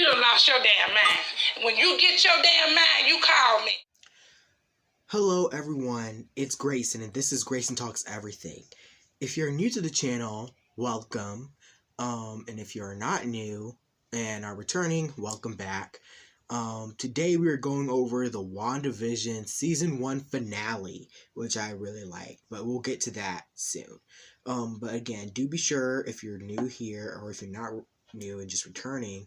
done lost your damn mind. When you get your damn mind, you call me. Hello everyone, it's Greyson and this is Greyson Talks Everything. If you're new to the channel, welcome. And if you're not new and are returning, welcome back. Today we are going over the WandaVision Season 1 finale, which I really like, but we'll get to that soon. But again, do be sure if you're new here or if you're not new and just returning,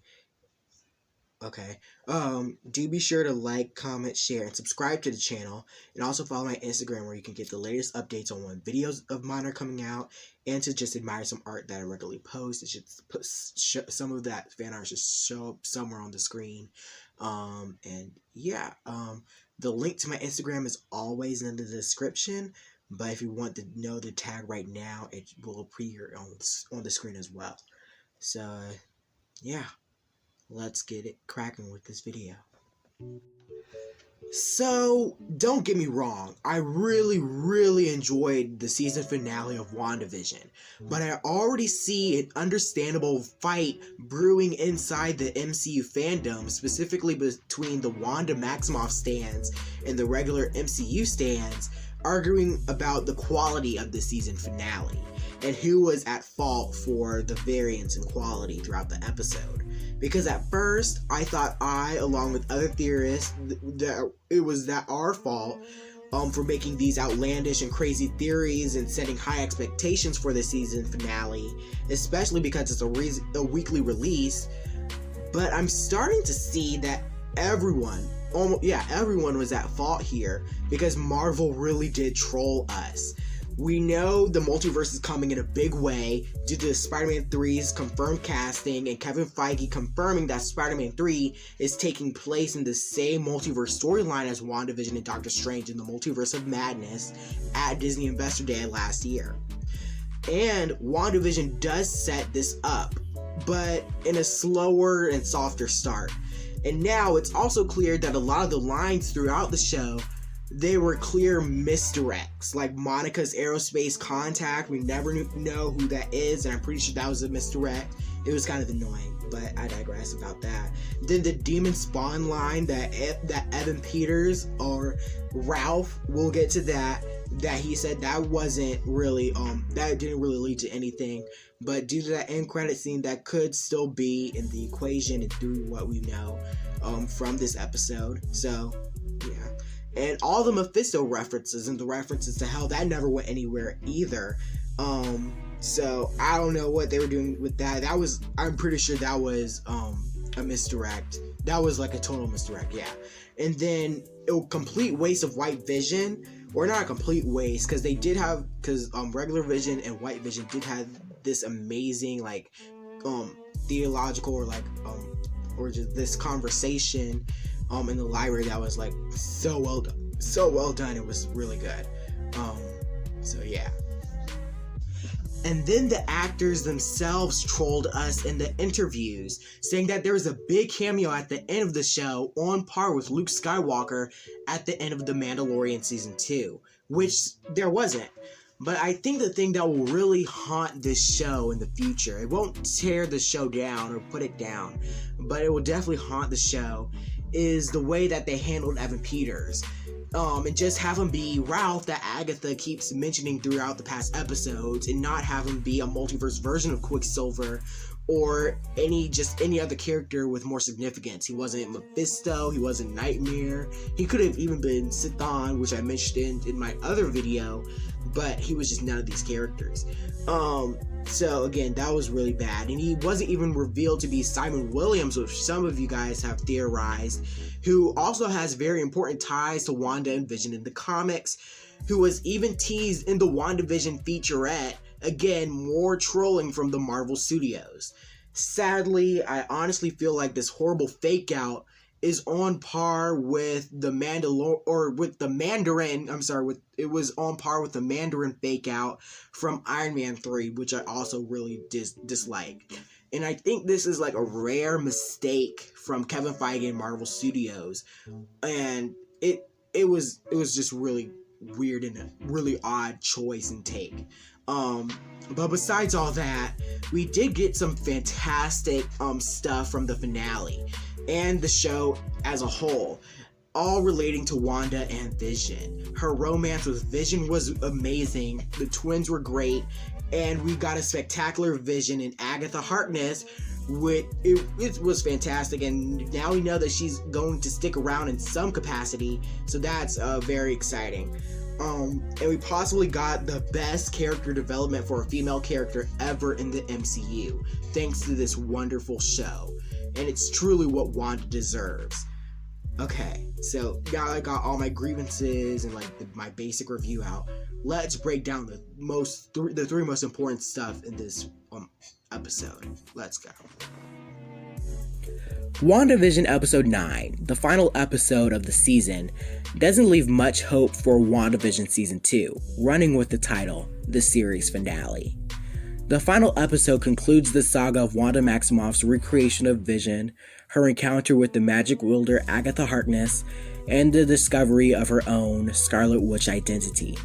do be sure to like, comment, share, and subscribe to the channel, and also follow my Instagram where you can get the latest updates on when videos of mine are coming out, and to just admire some art that I regularly post. It should put some of that fan art should show up somewhere on the screen. And yeah, the link to my Instagram is always in the description, but if you want to know the tag right now, it will appear on the screen as well. So yeah, let's get it cracking with this video. So, don't get me wrong, I really enjoyed the season finale of WandaVision, but I already see an understandable fight brewing inside the MCU fandom, specifically between the Wanda Maximoff stans and the regular MCU stans, arguing about the quality of the season finale, and who was at fault for the variance in quality throughout the episode. Because at first, I thought along with other theorists, that it was our fault for making these outlandish and crazy theories and setting high expectations for the season finale, especially because it's a weekly release. But I'm starting to see that everyone was at fault here, because Marvel really did troll us. We know the multiverse is coming in a big way due to Spider-Man 3's confirmed casting and Kevin Feige confirming that Spider-Man 3 is taking place in the same multiverse storyline as WandaVision and Doctor Strange in the Multiverse of Madness at Disney Investor Day last year. And WandaVision does set this up, but in a slower and softer start. And now it's also clear that a lot of the lines throughout the show, they were clear misdirects, like Monica's aerospace contact. We never know who that is, and I'm pretty sure that was a misdirect. It was kind of annoying, but I digress about that. Then the Demon Spawn line that Evan Peters or Ralph, we'll get to that he said that wasn't really, that didn't really lead to anything, but due to that end credit scene, that could still be in the equation and through what we know from this episode. So yeah. And all the Mephisto references and the references to hell, that never went anywhere either. So I don't know what they were doing with that. I'm pretty sure that was a misdirect. That was like a total misdirect, yeah. And then a complete waste of White Vision, or not a complete waste, because regular Vision and White Vision did have this amazing like theological or just this conversation in the library that was like so well done. It was really good. So yeah. And then the actors themselves trolled us in the interviews, saying that there was a big cameo at the end of the show on par with Luke Skywalker at the end of The Mandalorian Season 2, which there wasn't. But I think the thing that will really haunt this show in the future, it won't tear the show down or put it down, but it will definitely haunt the show, is the way that they handled Evan Peters. And just have him be Ralph that Agatha keeps mentioning throughout the past episodes, and not have him be a multiverse version of Quicksilver or any other character with more significance. He wasn't Mephisto, he wasn't Nightmare, he could have even been Sithon, which I mentioned in my other video, but he was just none of these characters. So again, that was really bad. And he wasn't even revealed to be Simon Williams, which some of you guys have theorized, who also has very important ties to Wanda and Vision in the comics, who was even teased in the WandaVision featurette. Again, more trolling from the Marvel Studios. Sadly, I honestly feel like this horrible fake out is on par with the Mandarin fake out from Iron Man 3, which I also really dislike. And I think this is like a rare mistake from Kevin Feige and Marvel Studios, and it was just really weird and a really odd choice and take. But besides all that, we did get some fantastic stuff from the finale and the show as a whole, all relating to Wanda and Vision. Her romance with Vision was amazing, the twins were great, and we got a spectacular Vision in Agatha Harkness. It was fantastic, and now we know that she's going to stick around in some capacity, so that's very exciting. And we possibly got the best character development for a female character ever in the MCU, thanks to this wonderful show. And it's truly what Wanda deserves. Okay, so now I got all my grievances and my basic review out. Let's break down the three most important stuff in this episode. Let's go. WandaVision Episode 9, the final episode of the season, doesn't leave much hope for WandaVision Season 2, running with the title, the series finale. The final episode concludes the saga of Wanda Maximoff's recreation of Vision, her encounter with the magic wielder Agatha Harkness, and the discovery of her own Scarlet Witch identity.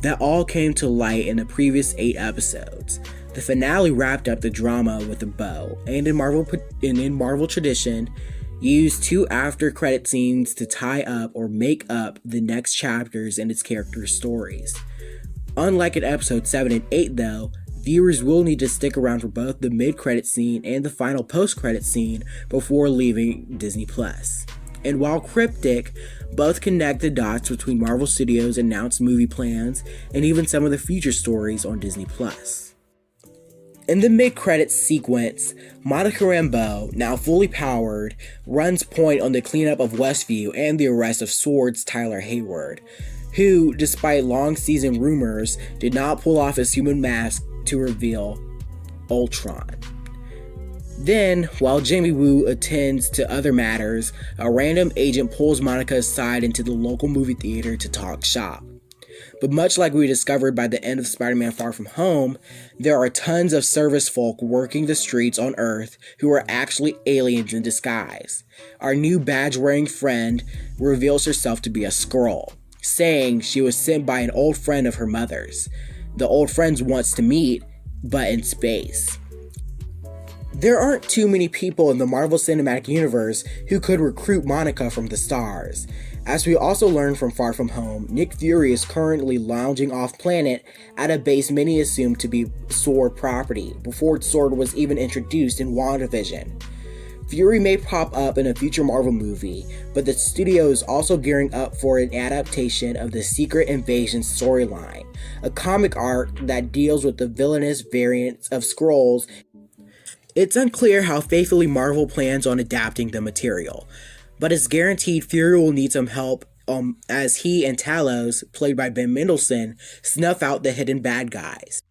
That all came to light in the previous 8 episodes. The finale wrapped up the drama with a bow, and in Marvel tradition, used 2 after-credit scenes to tie up or make up the next chapters in its characters' stories. Unlike in episodes 7 and 8 though, viewers will need to stick around for both the mid-credit scene and the final post-credit scene before leaving Disney+. And while cryptic, both connect the dots between Marvel Studios' announced movie plans and even some of the future stories on Disney+. In the mid-credits sequence, Monica Rambeau, now fully powered, runs point on the cleanup of Westview and the arrest of S.W.O.R.D.'s Tyler Hayward, who, despite long-season rumors, did not pull off his human mask to reveal Ultron. Then, while Jamie Woo attends to other matters, a random agent pulls Monica aside into the local movie theater to talk shop. But much like we discovered by the end of Spider-Man Far From Home, there are tons of service folk working the streets on Earth who are actually aliens in disguise. Our new badge-wearing friend reveals herself to be a Skrull, saying she was sent by an old friend of her mother's. The old friend wants to meet, but in space. There aren't too many people in the Marvel Cinematic Universe who could recruit Monica from the stars. As we also learned from Far From Home, Nick Fury is currently lounging off-planet at a base many assumed to be S.W.O.R.D. property, before S.W.O.R.D. was even introduced in WandaVision. Fury may pop up in a future Marvel movie, but the studio is also gearing up for an adaptation of the Secret Invasion storyline, a comic arc that deals with the villainous variants of Skrulls. It's unclear how faithfully Marvel plans on adapting the material, but it's guaranteed Fury will need some help as he and Talos, played by Ben Mendelsohn, snuff out the hidden bad guys.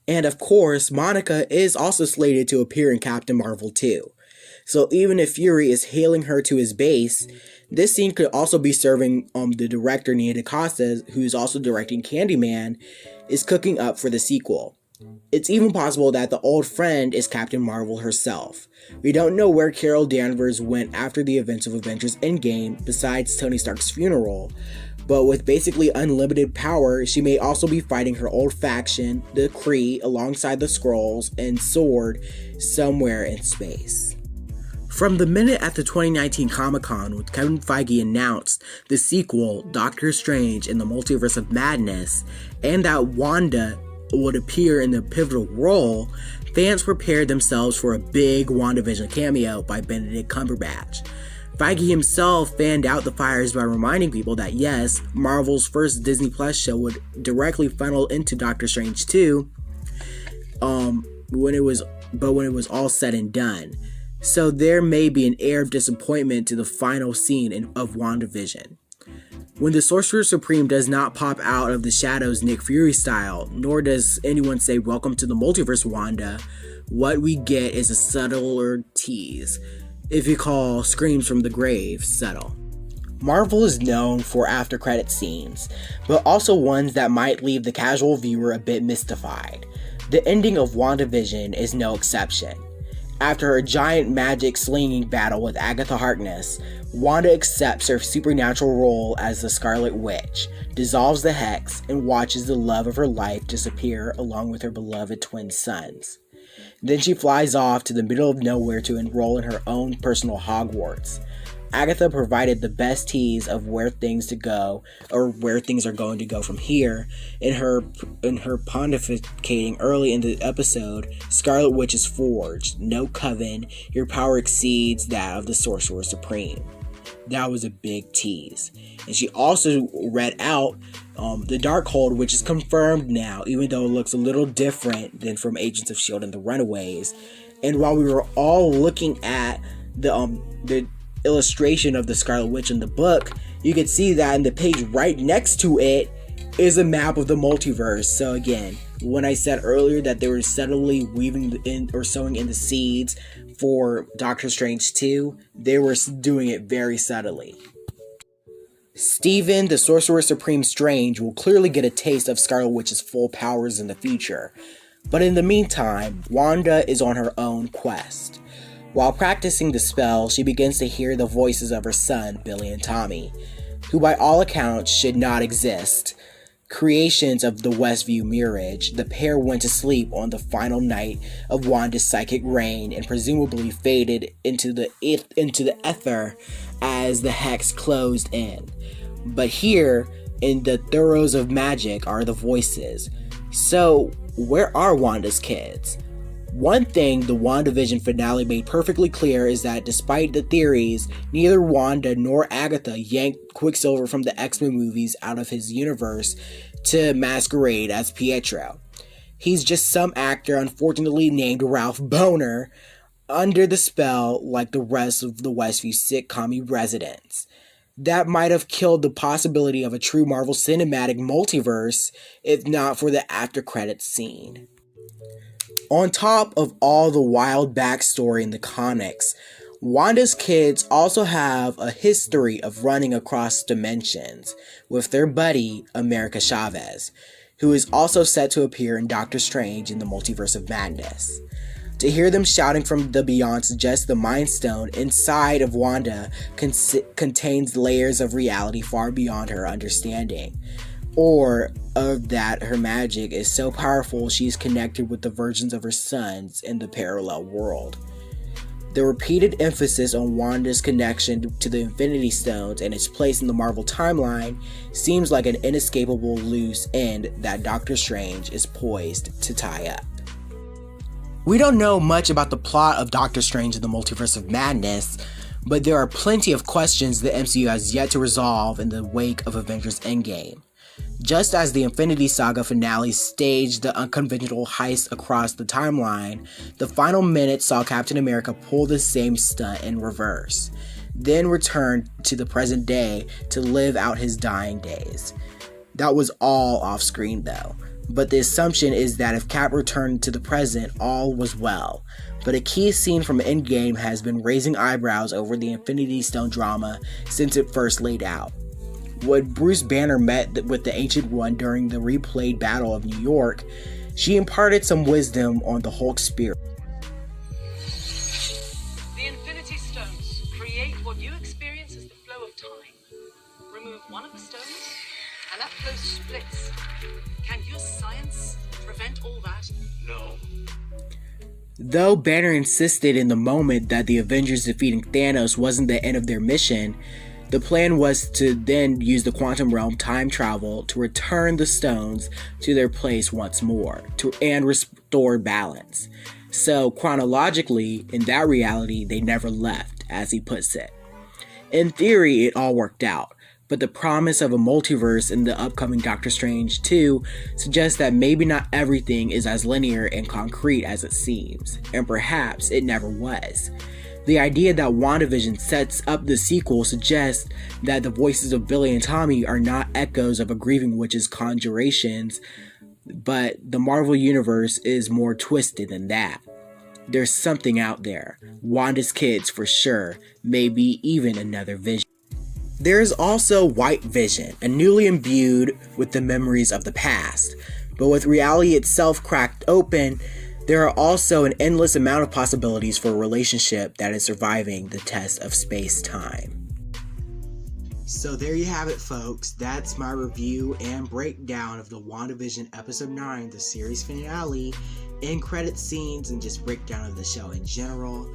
And of course, Monica is also slated to appear in Captain Marvel 2. So even if Fury is hailing her to his base, this scene could also be serving the director Nia DaCosta, who's also directing Candyman, is cooking up for the sequel. It's even possible that the old friend is Captain Marvel herself. We don't know where Carol Danvers went after the events of Avengers Endgame besides Tony Stark's funeral, but with basically unlimited power, she may also be fighting her old faction, the Kree, alongside the Skrulls and S.W.O.R.D. somewhere in space. From the minute at the 2019 Comic-Con when Kevin Feige announced the sequel, Doctor Strange in the Multiverse of Madness, and that Wanda would appear in the pivotal role, fans prepared themselves for a big WandaVision cameo by Benedict Cumberbatch. Feige himself fanned out the fires by reminding people that yes, Marvel's first Disney Plus show would directly funnel into Doctor Strange 2 when it was all said and done. So there may be an air of disappointment to the final scene of WandaVision. When the Sorcerer Supreme does not pop out of the shadows Nick Fury style, nor does anyone say welcome to the multiverse Wanda, what we get is a subtler tease, if you call Screams from the Grave subtle. Marvel is known for after-credit scenes, but also ones that might leave the casual viewer a bit mystified. The ending of WandaVision is no exception. After her giant magic slinging battle with Agatha Harkness, Wanda accepts her supernatural role as the Scarlet Witch, dissolves the hex, and watches the love of her life disappear along with her beloved twin sons. Then she flies off to the middle of nowhere to enroll in her own personal Hogwarts. Agatha provided the best tease of where things are going to go from here in her pontificating early in the episode. Scarlet Witch is forged, no coven, your power exceeds that of the Sorcerer Supreme. That was a big tease. And she also read out the Darkhold, which is confirmed now, even though it looks a little different than from Agents of S.H.I.E.L.D. and the Runaways. And while we were all looking at the illustration of the Scarlet Witch in the book, you can see that in the page right next to it is a map of the multiverse. So again, when I said earlier that they were subtly weaving in or sowing in the seeds for Doctor Strange 2, they were doing it very subtly. Stephen, the Sorcerer Supreme Strange, will clearly get a taste of Scarlet Witch's full powers in the future. But in the meantime, Wanda is on her own quest. While practicing the spell, she begins to hear the voices of her son, Billy and Tommy, who by all accounts should not exist. Creations of the Westview Mirage, the pair went to sleep on the final night of Wanda's psychic reign and presumably faded into the ether as the hex closed in. But here, in the Throes of Magic, are the voices. So, where are Wanda's kids? One thing the WandaVision finale made perfectly clear is that despite the theories, neither Wanda nor Agatha yanked Quicksilver from the X-Men movies out of his universe to masquerade as Pietro. He's just some actor unfortunately named Ralph Boner under the spell like the rest of the Westview sitcom residents. That might have killed the possibility of a true Marvel Cinematic Multiverse if not for the after credits scene. On top of all the wild backstory in the comics, Wanda's kids also have a history of running across dimensions with their buddy, America Chavez, who is also set to appear in Doctor Strange in the Multiverse of Madness. To hear them shouting from the beyond suggests the Mind Stone inside of Wanda contains layers of reality far beyond her understanding, or of that her magic is so powerful she's connected with the versions of her sons in the parallel world. The repeated emphasis on Wanda's connection to the Infinity Stones and its place in the Marvel timeline seems like an inescapable loose end that Doctor Strange is poised to tie up. We don't know much about the plot of Doctor Strange in the Multiverse of Madness, but there are plenty of questions the MCU has yet to resolve in the wake of Avengers Endgame. Just as the Infinity Saga finale staged the unconventional heist across the timeline, the final minute saw Captain America pull the same stunt in reverse, then return to the present day to live out his dying days. That was all off screen though, but the assumption is that if Cap returned to the present, all was well. But a key scene from Endgame has been raising eyebrows over the Infinity Stone drama since it first laid out. When Bruce Banner met with the Ancient One during the replayed Battle of New York, she imparted some wisdom on the Hulk spirit. The Infinity Stones create what you experience as the flow of time. Remove one of the stones, and that flow splits. Can your science prevent all that? No. Though Banner insisted in the moment that the Avengers defeating Thanos wasn't the end of their mission, the plan was to then use the quantum realm time travel to return the stones to their place once more and restore balance. So chronologically, in that reality, they never left, as he puts it. In theory, it all worked out, but the promise of a multiverse in the upcoming Doctor Strange 2 suggests that maybe not everything is as linear and concrete as it seems, and perhaps it never was. The idea that WandaVision sets up the sequel suggests that the voices of Billy and Tommy are not echoes of a grieving witch's conjurations, but the Marvel Universe is more twisted than that. There's something out there. Wanda's kids for sure, maybe even another Vision. There's also White Vision, a newly imbued with the memories of the past, but with reality itself cracked open, There are also an endless amount of possibilities for a relationship that is surviving the test of space-time. So there you have it, folks. That's my review and breakdown of the WandaVision Episode 9, the series finale, end credit scenes, and just breakdown of the show in general.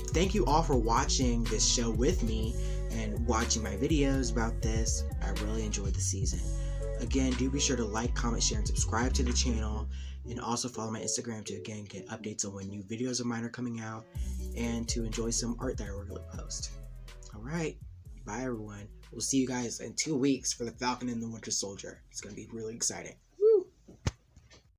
Thank you all for watching this show with me and watching my videos about this. I really enjoyed the season. Again, do be sure to like, comment, share, and subscribe to the channel. And also follow my Instagram to, again, get updates on when new videos of mine are coming out and to enjoy some art that I regularly post. Alright, bye everyone. We'll see you guys in 2 weeks for the Falcon and the Winter Soldier. It's going to be really exciting.